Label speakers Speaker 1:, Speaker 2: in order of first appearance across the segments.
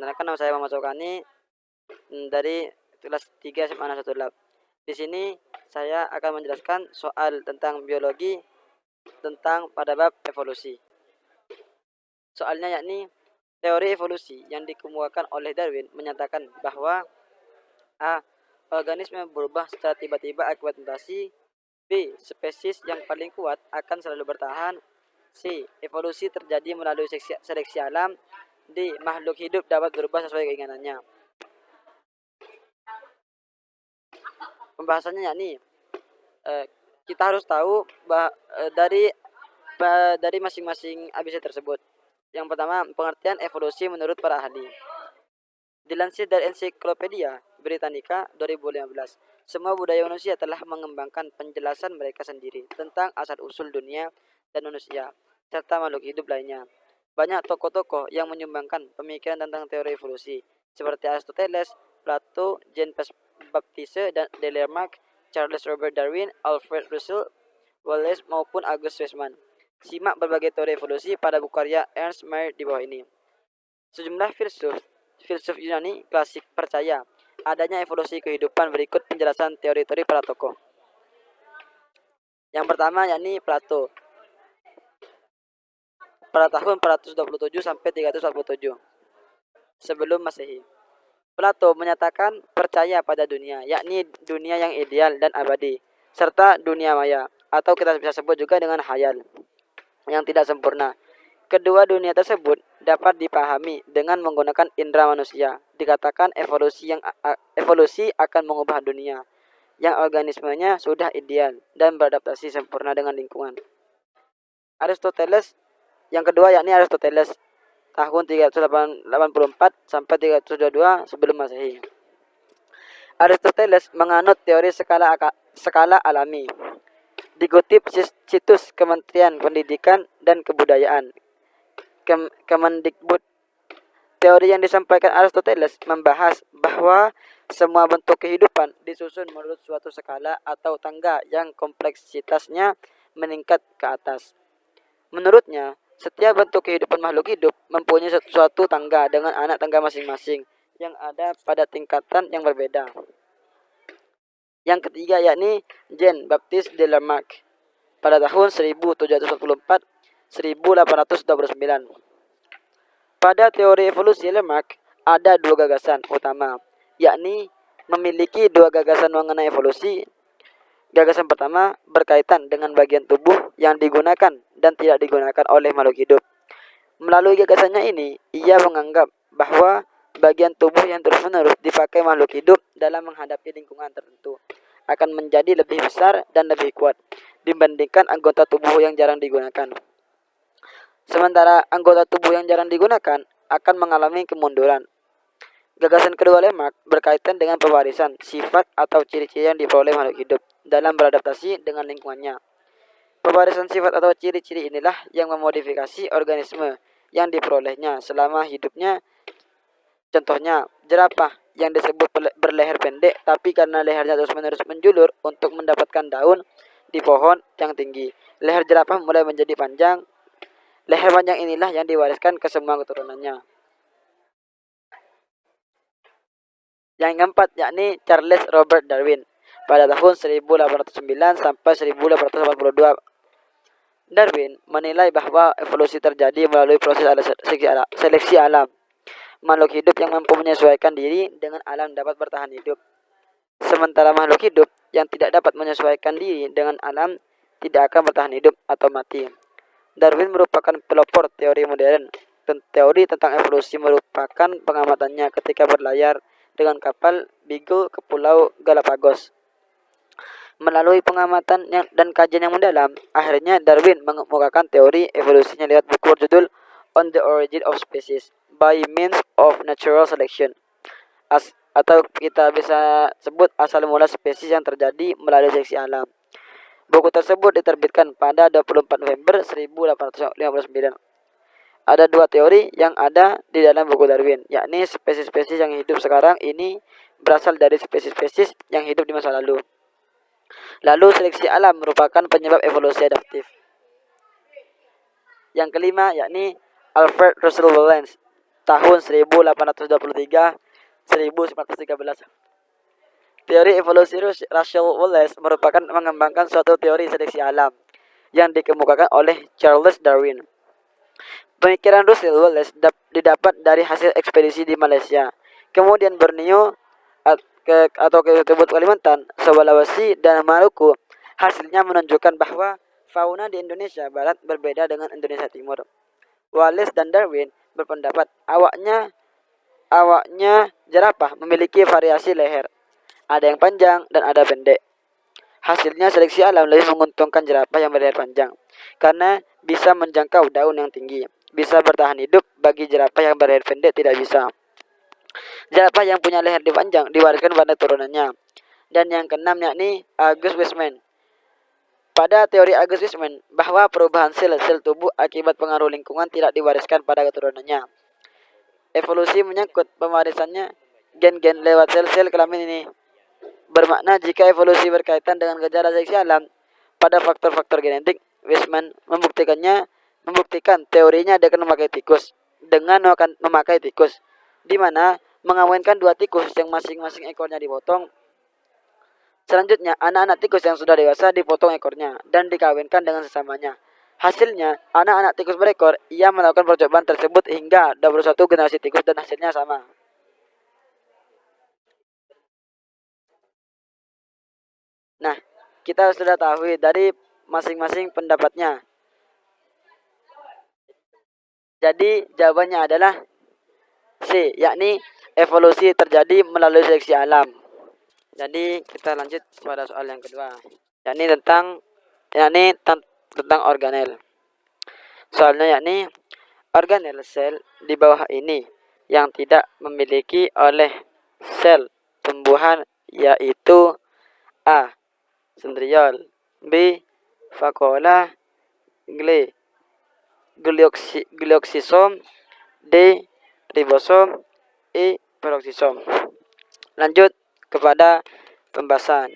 Speaker 1: Perkenalkan, nama saya Muhammad Sokani dari kelas 3 SMA 1 Di sini saya akan menjelaskan soal tentang biologi tentang pada bab evolusi. Soalnya yakni teori evolusi yang dikemukakan oleh Darwin menyatakan bahwa A. Organisme berubah secara tiba-tiba akibat mutasi. B. Spesies yang paling kuat akan selalu bertahan. C. Evolusi terjadi melalui seleksi alam. D. Makhluk hidup dapat berubah sesuai keinginannya. Pembahasannya yakni kita harus tahu dari masing-masing ABC tersebut. Yang pertama, pengertian evolusi menurut para ahli. Dilansir dari Ensiklopedia Britannica 2015, semua budaya manusia telah mengembangkan penjelasan mereka sendiri tentang asal-usul dunia dan manusia, serta makhluk hidup lainnya. Banyak tokoh-tokoh yang menyumbangkan pemikiran tentang teori evolusi, seperti Aristoteles, Plato, Jean-Baptiste Lamarck, Charles Robert Darwin, Alfred Russel Wallace maupun August Weismann. Simak berbagai teori evolusi pada buku karya Ernst Mayr di bawah ini. Sejumlah filsuf Yunani klasik percaya adanya evolusi kehidupan. Berikut penjelasan teori-teori para tokoh. Yang pertama yakni Plato. Pada tahun 427 sampai 347 sebelum Masehi. Plato menyatakan percaya pada dunia, yakni dunia yang ideal dan abadi, serta dunia maya, atau kita bisa sebut juga dengan khayal, yang tidak sempurna. Kedua dunia tersebut dapat dipahami dengan menggunakan indera manusia. Dikatakan evolusi akan mengubah dunia yang organismenya sudah ideal dan beradaptasi sempurna dengan lingkungan. Aristoteles yang kedua yakni Aristoteles tahun 384 sampai 322 sebelum Masehi. Aristoteles menganut teori skala alami. Dikutip situs Kementerian Pendidikan dan Kebudayaan Kemendikbud. Teori yang disampaikan Aristoteles membahas bahwa semua bentuk kehidupan disusun menurut suatu skala atau tangga yang kompleksitasnya meningkat ke atas. Menurutnya, setiap bentuk kehidupan makhluk hidup mempunyai suatu tangga dengan anak tangga masing-masing yang ada pada tingkatan yang berbeda. Yang ketiga yakni Jean-Baptiste Lamarck pada tahun 1744-1829. Pada teori evolusi Lamarck ada dua gagasan utama, yakni memiliki dua gagasan mengenai evolusi. Gagasan pertama berkaitan dengan bagian tubuh yang digunakan dan tidak digunakan oleh makhluk hidup. Melalui gagasannya ini, ia menganggap bahwa bagian tubuh yang terus-menerus dipakai makhluk hidup dalam menghadapi lingkungan tertentu akan menjadi lebih besar dan lebih kuat dibandingkan anggota tubuh yang jarang digunakan. Sementara anggota tubuh yang jarang digunakan akan mengalami kemunduran. Gagasan kedua Lamarck berkaitan dengan pewarisan sifat atau ciri-ciri yang diperoleh makhluk hidup dalam beradaptasi dengan lingkungannya. Pewarisan sifat atau ciri-ciri inilah yang memodifikasi organisme yang diperolehnya selama hidupnya. Contohnya, jerapah yang disebut berleher pendek, tapi karena lehernya terus-menerus menjulur untuk mendapatkan daun di pohon yang tinggi, leher jerapah mulai menjadi panjang. Leher panjang inilah yang diwariskan ke semua keturunannya. Yang keempat yakni Charles Robert Darwin pada tahun 1809 sampai 1882. Darwin menilai bahwa evolusi terjadi melalui proses seleksi alam. Makhluk hidup yang mampu menyesuaikan diri dengan alam dapat bertahan hidup. Sementara makhluk hidup yang tidak dapat menyesuaikan diri dengan alam tidak akan bertahan hidup atau mati. Darwin merupakan pelopor teori modern. Teori tentang evolusi merupakan pengamatannya ketika berlayar dengan kapal Beagle ke Pulau Galapagos. Melalui pengamatan dan kajian yang mendalam, akhirnya Darwin mengemukakan teori evolusinya lewat buku berjudul On the Origin of Species by Means of Natural Selection, atau kita bisa sebut asal mula spesies yang terjadi melalui seleksi alam. Buku tersebut diterbitkan pada 24 November 1859. Ada dua teori yang ada di dalam buku Darwin, yakni spesies-spesies yang hidup sekarang ini berasal dari spesies-spesies yang hidup di masa lalu. Lalu seleksi alam merupakan penyebab evolusi adaptif. Yang kelima yakni Alfred Russel Wallace tahun 1823 1913. Teori evolusi Rachel Wallace merupakan mengembangkan suatu teori seleksi alam yang dikemukakan oleh Charles Darwin. Pemikiran Russell Wallace didapat dari hasil ekspedisi di Malaysia, kemudian Borneo atau ke Kalimantan, Sulawesi dan Maluku. Hasilnya menunjukkan bahwa fauna di Indonesia Barat berbeda dengan Indonesia Timur. Wallace dan Darwin berpendapat awaknya jerapah memiliki variasi leher. Ada yang panjang dan ada pendek. Hasilnya seleksi alam lebih menguntungkan jerapah yang berleher panjang karena bisa menjangkau daun yang tinggi. Bisa bertahan hidup, bagi jerapah yang berleher pendek tidak bisa. Jerapah yang punya leher panjang diwariskan pada turunannya. Dan yang keenam yakni August Weismann. Pada teori August Weismann bahwa perubahan sel tubuh akibat pengaruh lingkungan tidak diwariskan pada keturunannya. Evolusi menyangkut pewarisannya gen-gen lewat sel-sel kelamin ini. Bermakna jika evolusi berkaitan dengan gejala seleksi alam pada faktor-faktor genetik, Weismann membuktikan teorinya dengan memakai tikus, di mana mengawinkan dua tikus yang masing-masing ekornya dipotong. Selanjutnya, anak-anak tikus yang sudah dewasa dipotong ekornya dan dikawinkan dengan sesamanya. Hasilnya, anak-anak tikus berekor, ia melakukan percobaan tersebut hingga 21 generasi tikus dan hasilnya sama. Nah, kita sudah tahu dari masing-masing pendapatnya. Jadi jawabannya adalah C, yakni evolusi terjadi melalui seleksi alam. Jadi kita lanjut pada soal yang kedua, yakni tentang organel. Soalnya yakni organel sel di bawah ini yang tidak memiliki oleh sel tumbuhan yaitu A. Centriole, B. Vakuola, Glioxysom, D. Ribosom, E. Peroxisom. Lanjut kepada pembahasan.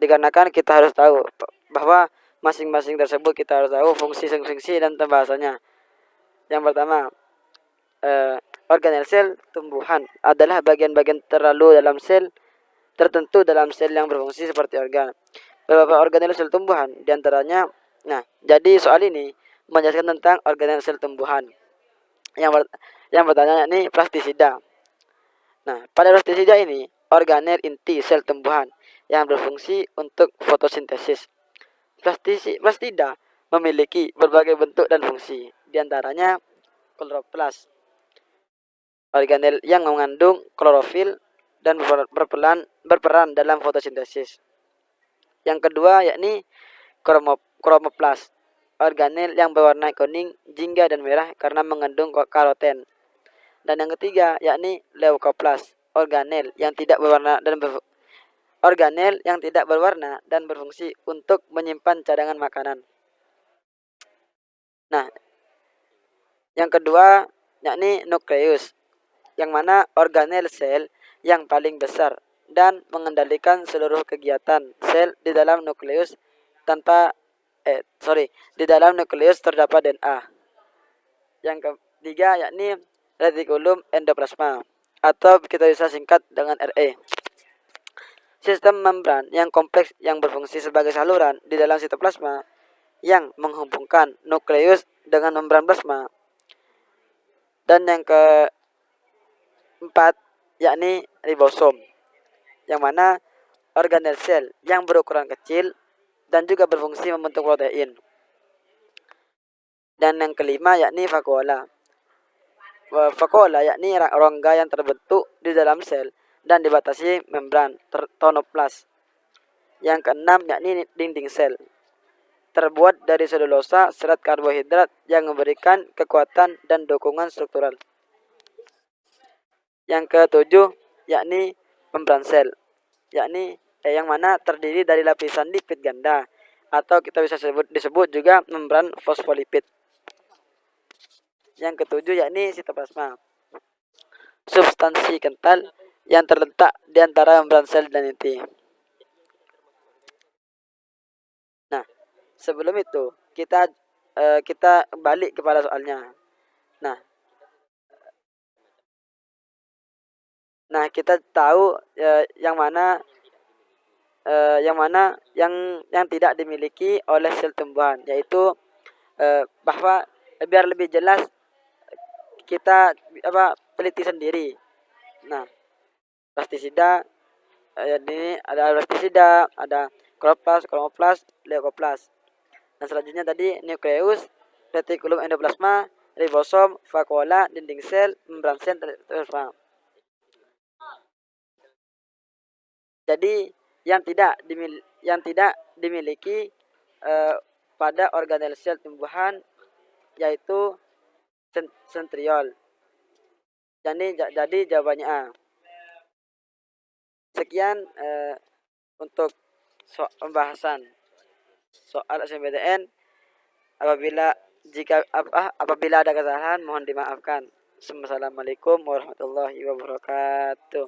Speaker 1: Dikarenakan kita harus tahu bahwa masing-masing tersebut kita harus tahu fungsi dan pembahasannya. Yang pertama, organel sel tumbuhan adalah bagian-bagian tertentu dalam sel yang berfungsi seperti organ. Beberapa organel sel tumbuhan diantaranya. Nah, jadi soal ini menjelaskan tentang organel sel tumbuhan. Yang pertama ini plastisida. Nah, pada plastisida ini organel inti sel tumbuhan yang berfungsi untuk fotosintesis. Plastida memiliki berbagai bentuk dan fungsi, diantaranya kloroplas, organel yang mengandung klorofil dan berperan dalam fotosintesis. Yang kedua yakni kromoplas, organel yang berwarna kuning, jingga dan merah karena mengandung karoten. Dan yang ketiga yakni leukoplas, organel yang tidak berwarna dan berfungsi untuk menyimpan cadangan makanan. Nah, yang kedua yakni nukleus, yang mana organel sel yang paling besar dan mengendalikan seluruh kegiatan sel di dalam nukleus di dalam nukleus terdapat DNA. Yang ketiga yakni retikulum endoplasma atau kita bisa singkat dengan RE. Sistem membran yang kompleks yang berfungsi sebagai saluran di dalam sitoplasma yang menghubungkan nukleus dengan membran plasma. Dan yang keempat yakni ribosom, yang mana organel sel yang berukuran kecil dan juga berfungsi membentuk protein. Dan yang kelima yakni vakuola. Vakuola yakni rongga yang terbentuk di dalam sel dan dibatasi membran tonoplas. Yang keenam yakni dinding sel, terbuat dari selulosa, serat karbohidrat yang memberikan kekuatan dan dukungan struktural. Yang ketujuh yakni membran sel, yakni yang mana terdiri dari lapisan lipid ganda atau kita bisa disebut juga membran fosfolipid. Yang ketujuh yakni sitoplasma, substansi kental yang terletak di antara membran sel dan inti. Nah, sebelum itu kita balik kepada soalnya. Nah, Nah, kita tahu yang mana yang tidak dimiliki oleh sel tumbuhan, yaitu bahwa biar lebih jelas kita teliti sendiri. Nah, plastisida ini ada plastisida, ada kloroplas, kromoplas, leukoplas. Dan selanjutnya tadi nukleus, retikulum endoplasma, ribosom, vakuola, dinding sel, membran sel, Jadi yang tidak dimiliki pada organel sel tumbuhan yaitu sentriol. Jadi jawabannya A. Sekian untuk pembahasan soal SNMPTN. Apabila ada kesalahan mohon dimaafkan. Assalamualaikum warahmatullahi wabarakatuh.